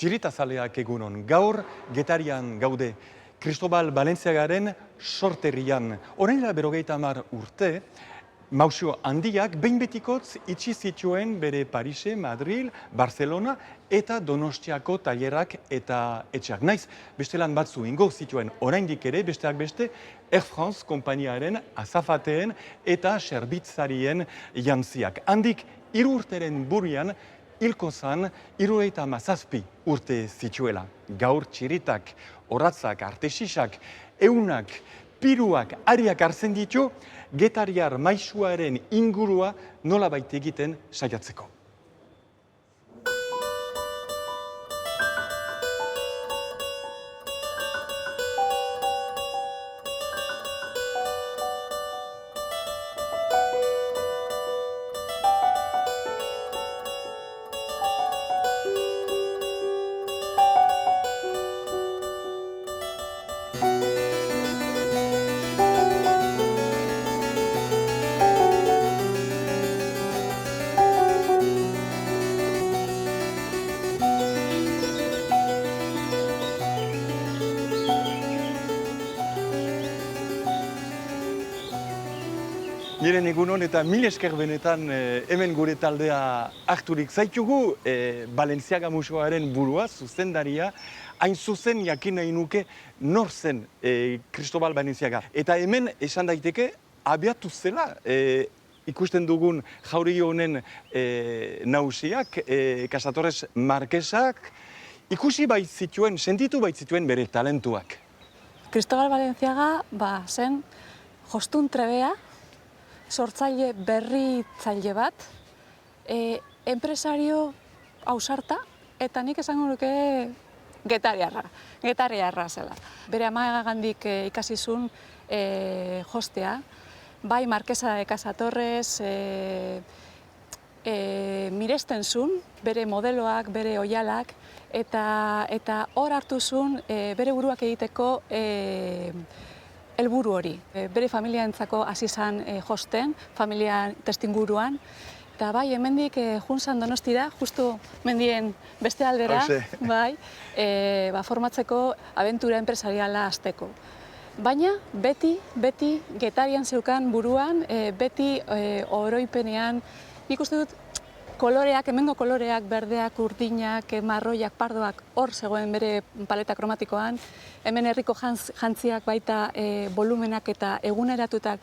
Txiritazaleak egunon, gaur Getarian gaude, Cristobal Balenciagaren sorterrian. Orain da 50 urte, Mausio handiak behin betikotz itxi zituen bere Parise, Madrid, Barcelona eta Donostiako tailerak eta etxeak. Naiz, beste lan batzu ingo zituen oraindik ere, besteak beste, Air France konpainiaren azafateen eta zerbitzarien jantziak. Handik 3 urteren burian, hilko zan, 77 urte zituela. Gaur txiritak, orratzak, artesisak, eunak, piruak, ariak hartzen ditu, getariar maisuaren ingurua nolabait egiten saiatzeko. Niren egunon eta mil esker benetan hemen gure taldea harturik zaitugu, Balenciaga museoaren burua, zuzendaria, hain zuzen jakin nahi nuke nor zen Cristobal Balenciaga. Eta hemen esan daiteke abiatu zela ikusten dugun jauri honen nausiak, Casatorres Marquesak, ikusi baitzituen, sentitu baitzituen bere talentuak. Cristobal Balenciaga zen jostun trebea, sortzaile berritzaile bat, enpresario ausarta, eta nik esango nuke getariarra zela. Bere amagandik ikasi zuen jostea, bai Marquesa de Casatorres miresten zuen, bere modeloak, bere oihalak, eta hor hartu zuen bere buruak egiteko helburu hori. Bere familiarentzako hasi zen josten, familia testinguruan, eta bai, hemendik junzan Donostira, justu mendien beste aldera, bai, formatzeko abentura enpresariala hasteko. Baina beti getarian zeukan buruan, beti oroipenean, nik uste dut koloreak, hemengo koloreak, berdeak, urdinak, marroiak, pardoak hor zegoen bere paleta kromatikoan, hemen herriko jantziak baita volumenak eta eguneratutak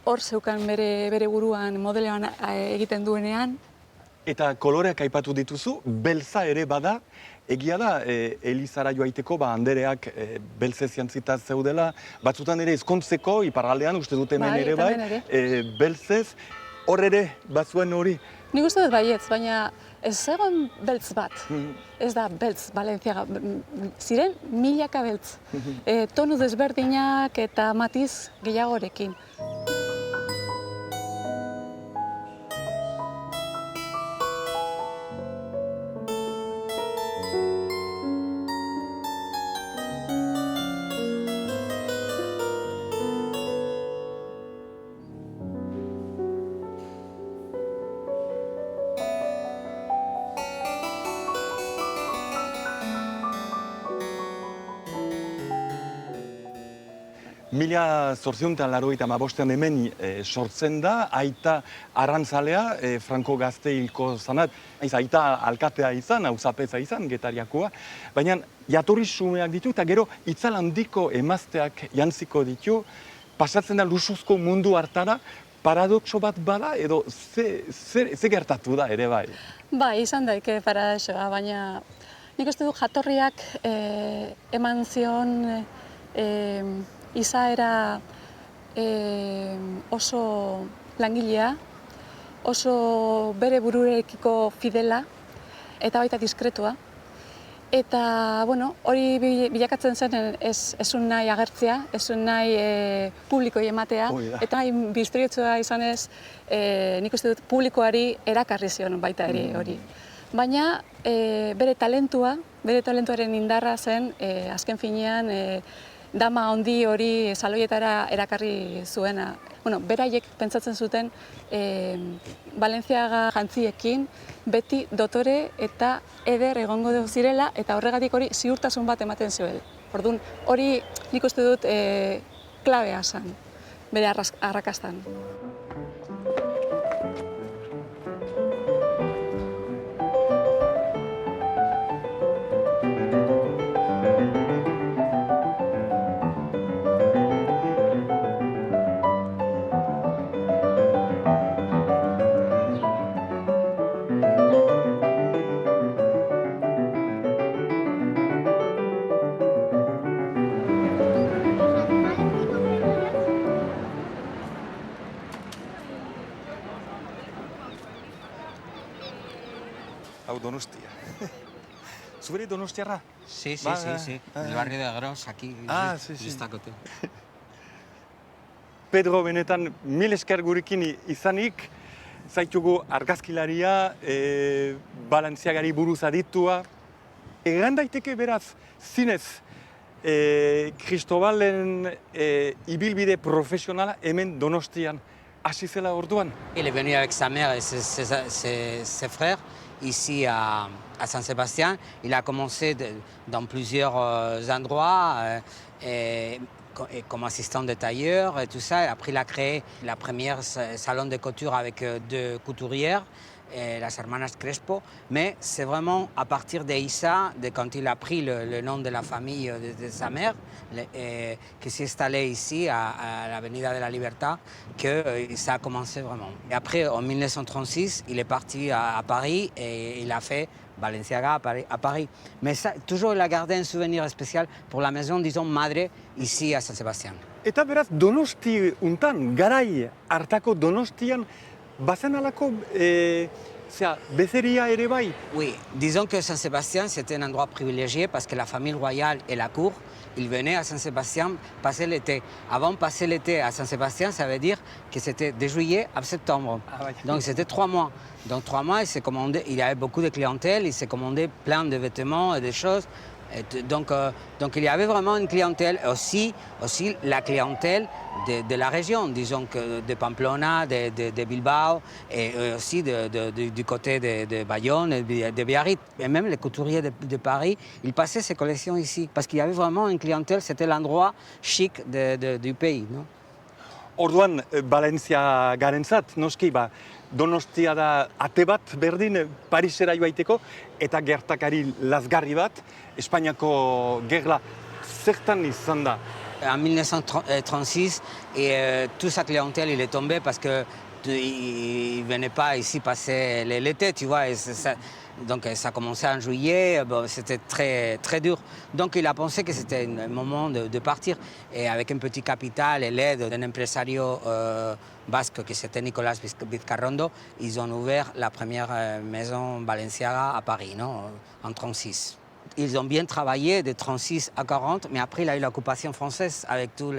hor zeukan bere buruan modeloan egiten duenean. Eta koloreak aipatu dituzu, beltza ere bada, egia da, Elizara joaiteko andereak beltzez jantzita zeudela, batzutan ere ezkontzeko, iparraldean, uste dut hemen ere bai, beltzez, hor ere batzuen hori. Nik uste dut baietz, baina ez zegoen beltz bat, ez da beltz Balenciaga, ziren milaka beltz, tonu desberdinak eta matiz gehiagorekin. Mila 1985 hemen sortzen da, aita arrantzalea, Franco Gazte hilko zanat, aita alkatea izan, auzapeza izan, Getariakoa, baina jatorri xumeak ditu eta gero itzal handiko emazteak jantziko ditu, pasatzen da luxuzko mundu hartara, paradoxo bat bada edo ze gertatu da ere bai? Bai, izan daike paradoxoa, baina nik uste du jatorriak eman zion izaera oso langilea, oso bere bururekiko fidela eta baita diskretua. Eta, hori bilakatzen zen ezun nahi agertzea, ezun nahi publikoi ematea, eta biztoriotsua izanez, nik uste dut publikoari erakarri zion baita ere hori. Baina bere talentuaren indarra zen, azken finean, dama handi hori saloietara erakarri zuena. Bueno, beraiek pentsatzen zuten Balenciaga jantziekin beti dotore eta eder egongo zirela eta horregatik hori ziurtasun bat ematen zuen. Orduan, hori nik uste dut klabea zen, bere arrakastan. Hau Donostia. Zuberi Donostiarra? Sí, el barrio de Gros, aquí, justo a côté. Pedro, benetan, mil esker gurekin izanik, zaitugu argazkilaria, Balenciagari buruz aditua. Egan daiteke beraz, zinez, Cristobalen ibilbide profesionala hemen Donostian hasi zela orduan. Il est venu avec sa mère et ses frères ici à Saint-Sébastien. Il a commencé dans plusieurs endroits et comme assistant de tailleur et tout ça. Après, il a créé la première salon de couture avec 2 couturières, las hermanas Crespo. Mais c'est vraiment à partir d'Issa, quand il a pris le nom de la famille de sa mère, qui s'est installé ici à l'Avenida de la Libertad, que ça a commencé vraiment. Et après, en 1936, il est parti à Paris et il a fait Balenciaga à Paris. Mais ça, toujours il a gardé un souvenir spécial pour la maison, disons, madre, ici à Saint-Sébastien. Eta beraz, Donosti untan, garai hartako Donostian, bazen alako bezeria ere bai? Oui, disons que Saint-Sébastien, c'était un endroit privilégié parce que la famille royale et la cour, ils venaient à Saint-Sébastien passer l'été. Avant, passer l'été à Saint-Sébastien, ça veut dire que c'était de juillet à septembre. Ah ouais. Donc c'était 3 mois. Donc 3 mois, il y avait beaucoup de clientèle, il s'est commandé plein de vêtements et des choses. Donc il y avait vraiment une clientèle, aussi la clientèle de la région, disons que de Pamplona, de Bilbao, et aussi du côté de Bayonne et de Biarritz. Et même les couturiers de Paris, ils passaient ces collections ici, parce qu'il y avait vraiment une clientèle, c'était l'endroit chic du pays. Non? Orduan, Balenciagarentzat, noski, Donostia da ate bat berdin Parisera joaiteko, eta gertakari lazgarri bat, Espainiako gerla zertan izan da? En 1936, toute sa clientèle il est tombé parce que il venait pas ici passer l'été, tu vois. Donc ça commençait en juillet, bon, c'était très, très dur. Donc il a pensé que c'était un moment de partir. Et avec un petit capital et l'aide d'un impresario basque qui c'était Nicolas Vizcarrondo, ils ont ouvert la première maison Balenciaga à Paris, non, en 1936. Ils ont bien travaillé de 1936 à 1940, mais après il a eu l'occupation française avec tous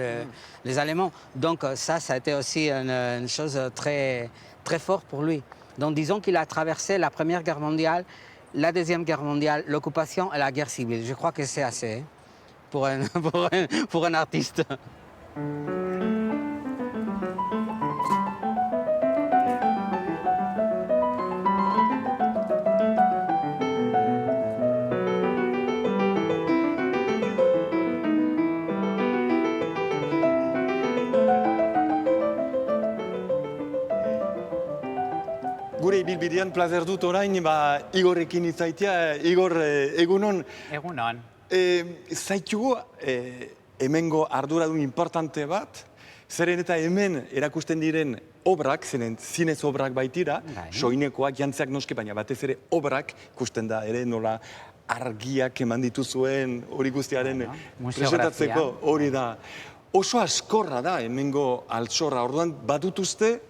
les Allemands. Donc ça a été aussi une chose très, très forte pour lui. Donc disons qu'il a traversé la Première Guerre mondiale, la Deuxième Guerre mondiale, l'occupation et la guerre civile. Je crois que c'est assez pour un artiste. Gure ibilbidean plazer dut orain, Igorrekin izaitea. Igor, egunon. Egunon. Zaitugu, hemengo arduradun importante bat, zeren eta hemen erakusten diren obrak, zenen zinez obrak baitira, soinekoak, jantziak noski, baina batez ere obrak ikusten da ere nola argiak eman dituzuen hori guztiaren presentatzeko hori da. Oso askorra da hemengo altxorra, orduan badutuzte,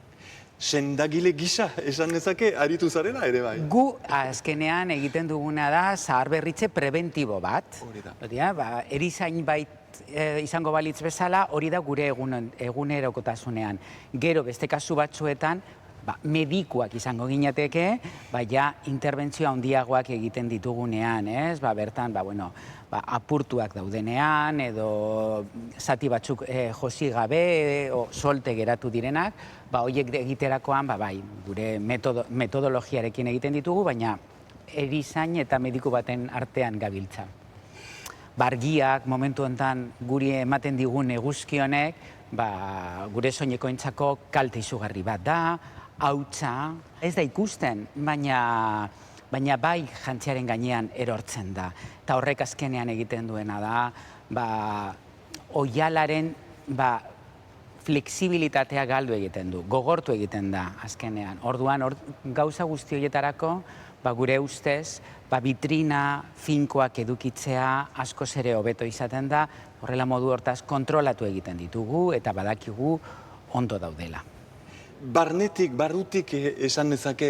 sendagile gisa, esan nezake, aritu zarela ere bai. Gu azkenean egiten duguna da zaharberritze preventibo bat. Hori da. Erizain bait izango balitz bezala, hori da gure egunerokotasunean. Gero beste kasu batzuetan, medikuak izango ginateke, ja interbentzio handiagoak egiten ditugunean, ez? Bertan, apurtuak daudenean, edo zati batzuk josi gabe, solte geratu direnak, horiek egiterakoan, gure metodologiarekin egiten ditugu, baina erizain eta mediku baten artean gabiltza. Argiak, momentu honetan, guri ematen digun eguzki honek, gure soinekoentzako kalte izugarri bat da, hautsa, ez da ikusten, baina bai jantziaren gainean erortzen da. Eta horrek azkenean egiten duena da, oihalaren fleksibilitatea galdu egiten du, gogortu egiten da azkenean. Orduan, gauza guzti horietarako, gure ustez, vitrina finkoak edukitzea askoz ere hobeto izaten da, horrela modu hortaz kontrolatu egiten ditugu eta badakigu ondo daudela. Barnetik, barrutik esan nezake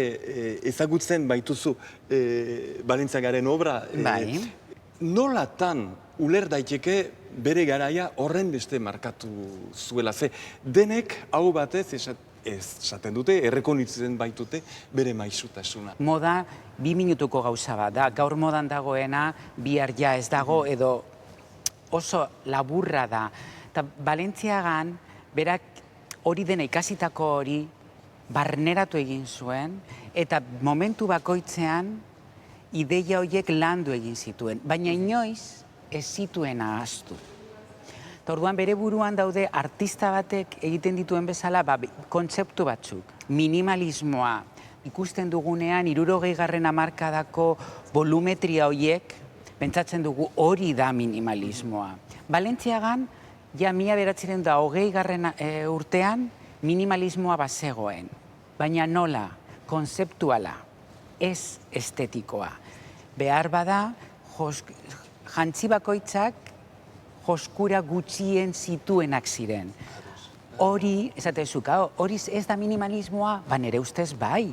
ezagutzen baituzu Balentziagaren obra. Nolatan uler daiteke bere garaia horren beste markatu zuela? Ze denek hau batez esaten dute, errekonitzen baitute bere maisutasuna. Moda 2 minutuko gauza bat da. Gaur modan dagoena, bihar ja ez dago, edo oso laburra da. Eta Balentziagan, berak hori dena ikasitako hori barneratu egin zuen, eta momentu bakoitzean ideia horiek landu egin zituen, baina inoiz ez zituen ahaztu. Eta orduan bere buruan daude artista batek egiten dituen bezala kontzeptu batzuk. Minimalismoa ikusten dugunean 60. hamarkadako volumetria horiek, pentsatzen dugu hori da minimalismoa. Balentziagan, ja 1920. Urtean minimalismoa bazegoen, baina nola, konzeptuala, ez estetikoa. Behar bada, jantzi bakoitzak joskura gutxien zituenak ziren. Hori, esatezu, hori ez da minimalismoa, nire ustez bai.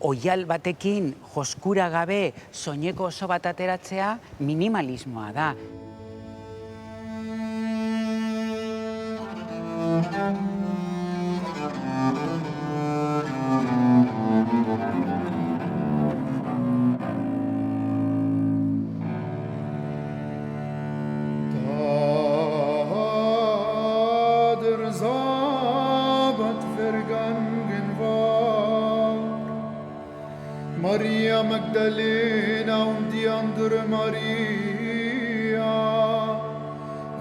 Oihal batekin joskura gabe soineko oso bat ateratzea minimalismoa da. Maria Magdalena und die andere Maria,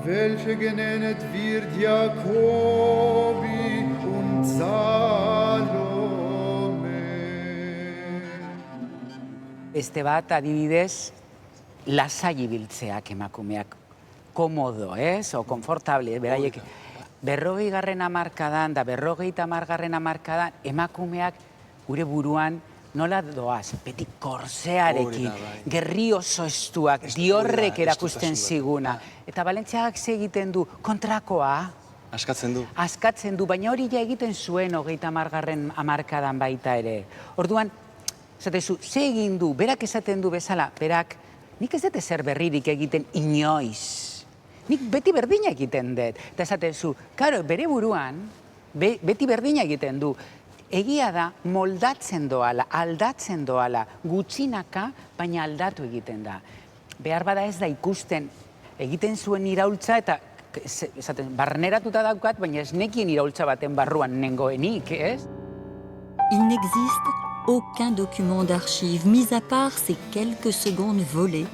welche genannt wird Jakobi und Salome. Beste bat, adibidez, lasai ibiltzeak emakumeak, komodo, ez? O konfortable, beraiek. 40. hamarkadan da 50. hamarkadan emakumeak gure buruan nola doaz, beti korsearekin, gerri oso estuak, Diorrek erakusten ziguna. Eta Balentziagak egiten du, kontrakoa. Askatzen du. Askatzen du, baina hori ja egiten zuen 30. hamarkadan baita ere. Orduan, esatezu, ze egin du, berak esaten du bezala, berak, nik ez dut ezer berririk egiten inoiz. Nik beti berdina egiten dut. Eta esatezu, karo, bere buruan, beti berdina egiten du. Egia da, moldatzen doala, aldatzen doala, gutxinaka, baina aldatu egiten da. Behar bada ez da ikusten, egiten zuen iraultza eta barneratuta daukat, baina ez nekien iraultza baten barruan nengoenik, ez? Il n'existe aucun document d'archives, mis à part ces quelques secondes volées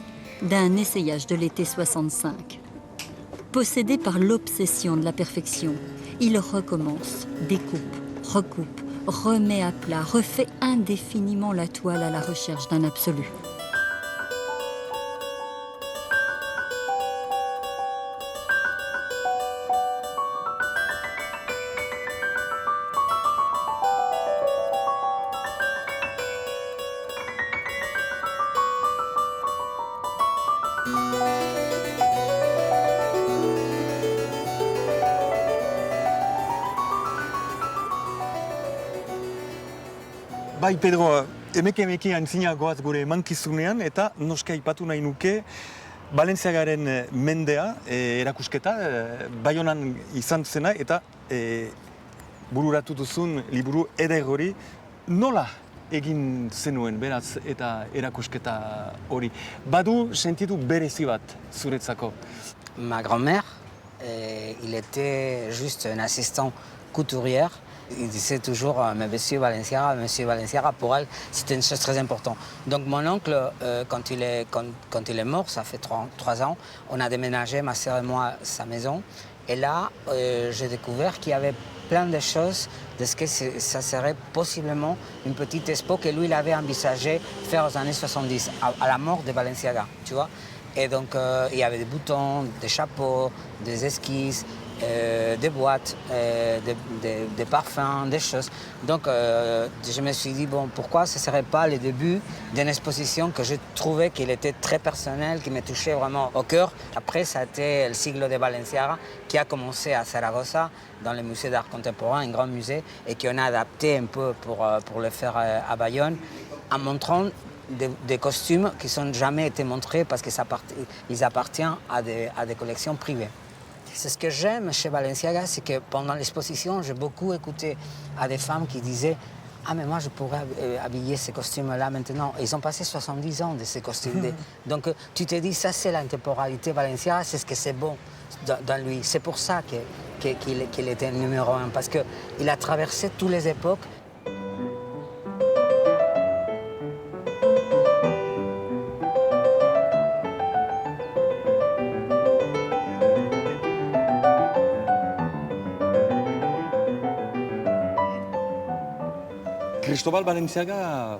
d'un essayage de l'été 65. Possédé par l'obsession de la perfection, il recommence, découpe, recoupe, remet à plat, refait indéfiniment la toile à la recherche d'un absolu. Bai, Pedro, emeki antzina goaz gure emankizunean, eta noske aipatu nahi nuke Balentziagaren mendea erakusketa, Baionan izan zena, eta bururatu duzun liburu eder hori, nola egin zenuen, beraz, eta erakusketa hori? Badu sentitu berezi bat zuretzako? Ma grand-mère, il était juste un assistant couturière. Il disait toujours Monsieur Valenciaga, pour elle, c'était une chose très importante. Donc mon oncle, quand il est mort, ça fait 3 ans, on a déménagé, ma sœur et moi, sa maison. Et là, j'ai découvert qu'il y avait plein de choses de ce que ça serait possiblement une petite expo que lui, il avait envisagé faire aux années 70, à la mort de Valenciaga, tu vois. Et donc, il y avait des boutons, des chapeaux, des esquisses, des boîtes, des parfums, des choses. Donc, je me suis dit, bon, pourquoi ce ne serait pas le début d'une exposition que je trouvais qu'il était très personnel, qui me touchait vraiment au cœur. Après, ça a été le cycle de Valenciaga qui a commencé à Saragossa, dans le musée d'art contemporain, un grand musée, et qu'on a adapté un peu pour le faire à Bayonne, en montrant des costumes qui n'ont jamais été montrés parce qu'ils appartiennent à des collections privées. C'est ce que j'aime chez Valenciaga, c'est que pendant l'exposition, j'ai beaucoup écouté à des femmes qui disaient « Ah, mais moi, je pourrais habiller ces costumes-là maintenant. » Ils ont passé 70 ans de ces costumes. Donc, tu te dis, ça, c'est la temporalité Valenciaga, c'est ce que c'est bon dans lui. C'est pour ça qu'il était numéro 1, parce qu'il a traversé toutes les époques. Cristobal Balenciaga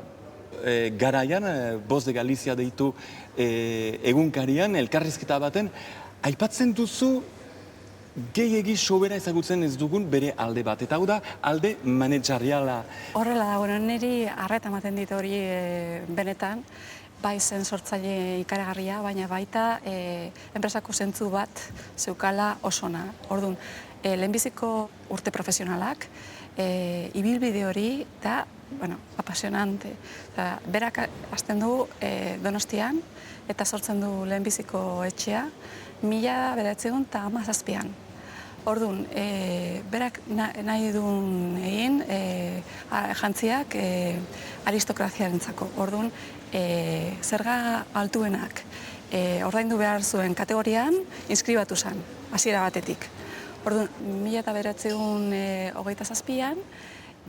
garaian, Voz de Galizia deitu egunkarian, elkarrizketa baten, aipatzen duzu gehiegi sobera ezagutzen ez dugun bere alde bat. Eta hau da, alde manageriala. Horrela da, niri arreta ematen dit hori benetan, bai zen sortzaile ikaragarria, baina baita enpresako zentzu bat zeukala osona. Orduan, lehenbiziko urte profesionalak, ibilbide hori da, apasionante. Berak hasten du Donostian eta sortzen du lehenbiziko etxea 1917an. Orduan, berak nahi duen egin jantziak aristokraziarentzako. Orduan, zerga altuenak ordaindu behar zuen kategorian inskribatu zen, hasiera batetik. Orduan, 1927an,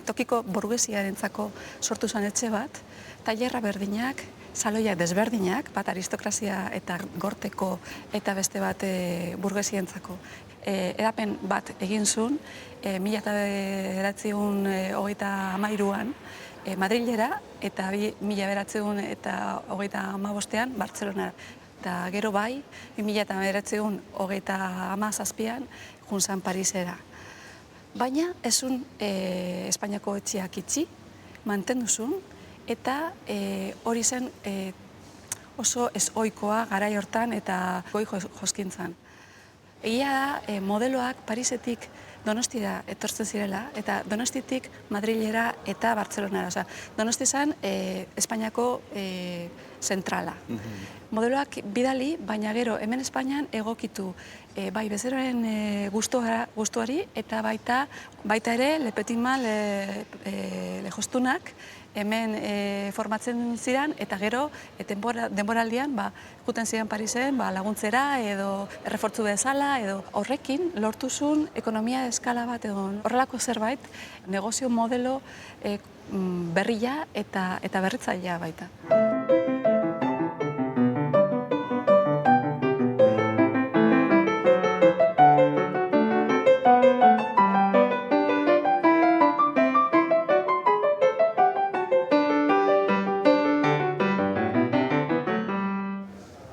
tokiko burgesiarentzako sortu zen etxe bat, tailerra berdinak, saloiak desberdinak, bat aristokrazia eta gorteko eta beste bat burgesientzako. Edapen bat egin zuen, 1933an Madrilera eta 1935an Bartzelonara. Eta gero bai, 1937an junzan Parisera. Baina ezun Espainiako etxeak itxi, mantendu zuen, eta hori zen oso ez ohikoa garai hortan eta goi joskintzan. Egia da, modeloak Parisetik Donostira etortzen zirela, eta Donostitik Madrilera eta Bartzelonara. Osa, Donosti zen Espainiako zentrala. Modeloak bidali, baina gero hemen Espainian egokitu bai bezeroaren gustuari eta baita ere Le Petit Mal lejostunak hemen formatzen ziren eta gero denboraldian juten ziren Parisen laguntzera edo errefortzu bezala edo horrekin lortu zuen ekonomia eskala bat edo horrelako zerbait negozio modelo berria eta berritzailea baita.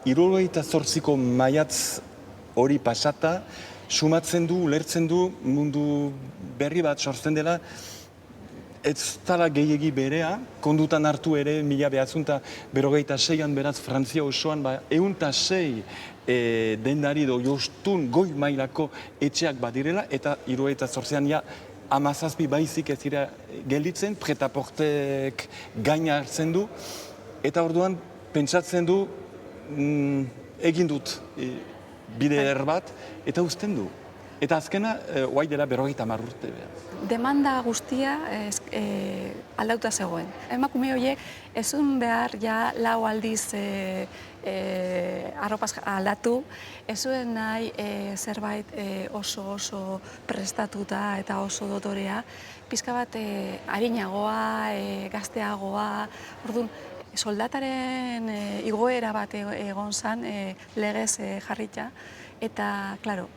Hirurogeita zortziko maiatz hori pasata, sumatzen du, ulertzen du, mundu berri bat sortzen dela, ez dela gehiegi berea, kondutan hartu ere, 1956an beraz Frantzia osoan, 106 dendari do jostun goi mailako etxeak badirela, eta hirurogeita zortzean 17 baizik ez dira gelditzen, pretaportek gaina hartzen du, eta orduan pentsatzen du, egin dut bide bat, eta uzten du. Eta azkena, guai dela 50 urte. Demanda guztia aldauta zegoen. Emakume horiek ezun behar ja 4 aldiz arropaz aldatu, ez zuen nahi zerbait oso prestatuta eta oso dotorea, pizka bat arinagoa, gazteagoa, orduan, soldataren igoera bat egon zen legez jarrita, eta, klaro,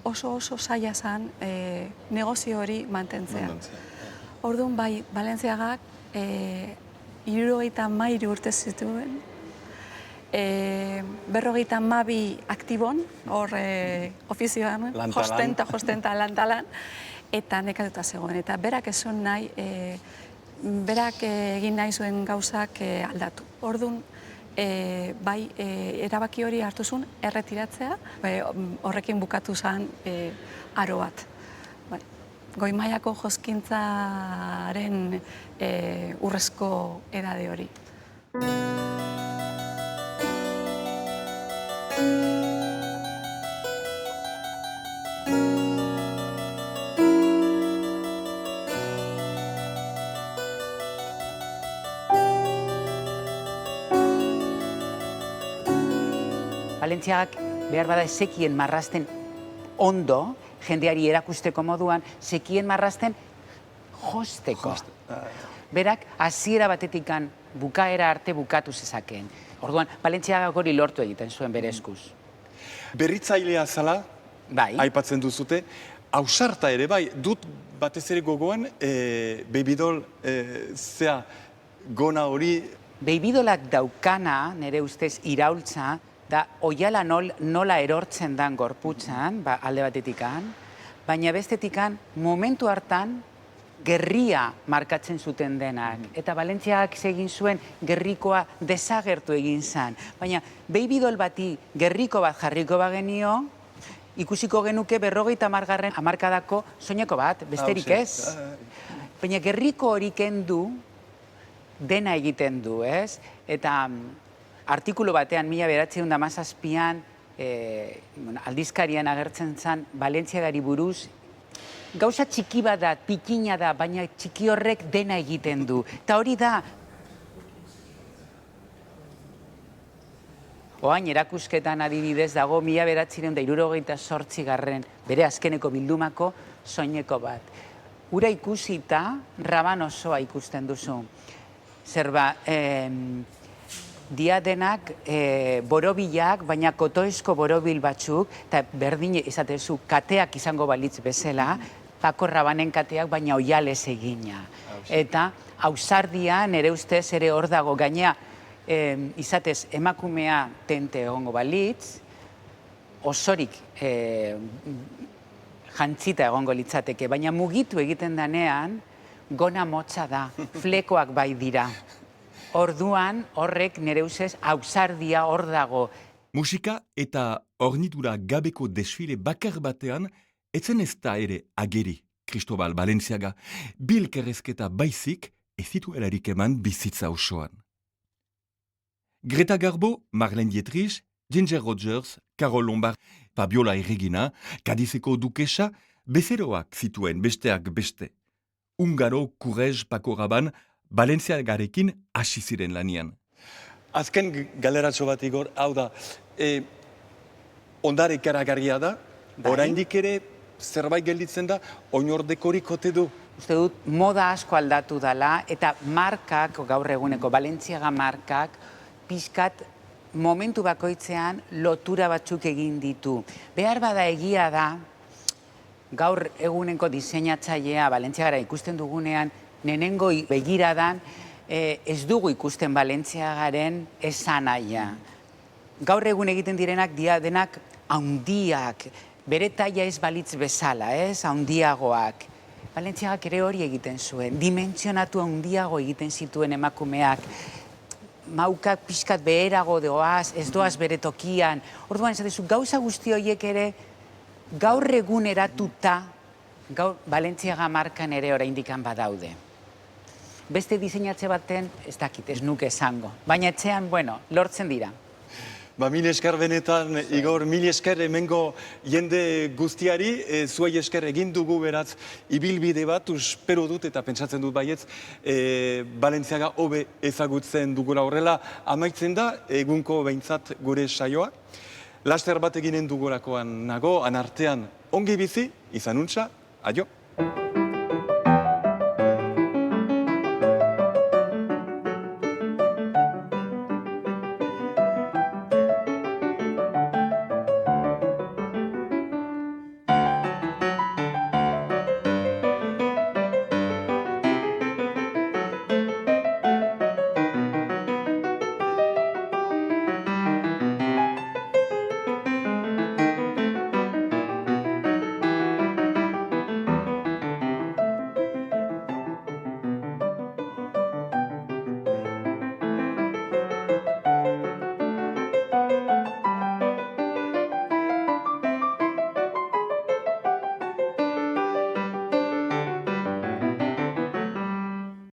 oso zaila zen negozio hori mantentzea. Orduan, bai, Balentziagak 73 urte zituen, 52 aktibon, hor ofizioan, josten eta lantalan, eta nekatuta zegoen. Eta berak esan nahi, berak egin nahi zuen gauzak aldatu. Orduan, bai, erabaki hori hartu zuen erretiratzea, horrekin bukatu zen aro bat. Goi mailako joskintzaren urrezko edade hori. Balentziagak behar bada zekien marrazten ondo, jendeari erakusteko moduan, zekien marrazten josteko. Berak, hasiera batetikan bukaera arte bukatu zezakeen. Orduan, Balentziagak hori lortu egiten zuen bere eskuz. Berritzailea zala, aipatzen duzute, ausarta ere, bai, dut batez ere gogoan, Babydol zea gona hori... Babydolak daukana, nire ustez, iraultza, da oiala nola erortzen dan gorputzan, alde batetikan, baina bestetikan momentu hartan gerria markatzen zuten denak. Eta Balentziagak egin zuen gerrikoa desagertu egin zen. Baina Babydol bati gerriko bat jarriko bagenio, ikusiko genuke 50. hamarkadako soineko bat, besterik ez. Baina gerriko hori kendu dena egiten du, ez? Eta artikulu batean, 1917an, aldizkarian agertzen zen, Balentziagari buruz, gauza txiki bat da, pikina da, baina txiki horrek dena egiten du. Eta hori da, oain erakusketan adibidez dago 1968 bere azkeneko bildumako soineko bat. Ura ikusita, Raban osoa ikusten duzu. Zerba, diadenak borobilak, baina kotoizko borobil batzuk, eta berdin izatezu kateak izango balitz bezala, Pako Rabanen kateak, baina oialez egina. Eta ausardia nere ustez ere hor dago, gaina izatez emakumea tente egongo balitz, osorik jantzita egongo litzateke, baina mugitu egiten danean, gona motza da, flekoak bai dira. Orduan, horrek nire ustez ausardia hor dago. Musika eta hornitura gabeko desfile bakar batean, etzen ez da ere ageri, Cristobal Balentziaga, bilkerrezketa baizik ez zituelarik eman bizitza osoan. Greta Garbo, Marlene Dietrich, Ginger Rogers, Carol Lombard, Fabiola Erregina, Kadizeko dukesa, bezeroak zituen besteak beste. Ungaro, Courrèges, Paco Rabanne, Balentziagarekin hasi ziren lanian. Azken galeratxo bat igor, hau da, ondare ikaragarria da, oraindik ere zerbait gelditzen da, oinordekorik ote du. Uste dut, moda asko aldatu dela, eta markak, gaur eguneko Balentziaga markak, pixkat momentu bakoitzean lotura batzuk egin ditu. Behar bada egia da, gaur eguneko diseinatzailea Balentziagara ikusten dugunean, nenengo begiradan ez dugu ikusten Balentziagaren esanaia. Gaur egun egiten direnak denak haundiak, bere taila ez balitz bezala, haundiagoak. Balentziagak ere hori egiten zuen, dimentsionatu haundiago egiten zituen emakumeak. Maukak pixkat beherago doaz, ez doaz bere tokian. Orduan, esatezu, gauza guzti horiek ere gaur egun eratuta, Balentziaga markan ere oraindikan badaude. Beste diseinatze baten, ez dakit, ez nuke esango. Baina etxean, bueno, lortzen dira. Mil esker benetan, Igor, mil esker hemengo jende guztiari, zuei esker egin dugu beraz ibilbide bat, espero dut eta pentsatzen dut baietz, Balentziaga hobe ezagutzen dugula horrela, amaitzen da, egunko behintzat gure saioa. Laster bat eginen dugulakoan nago, anartean ongi bizi, izan untxa, adio!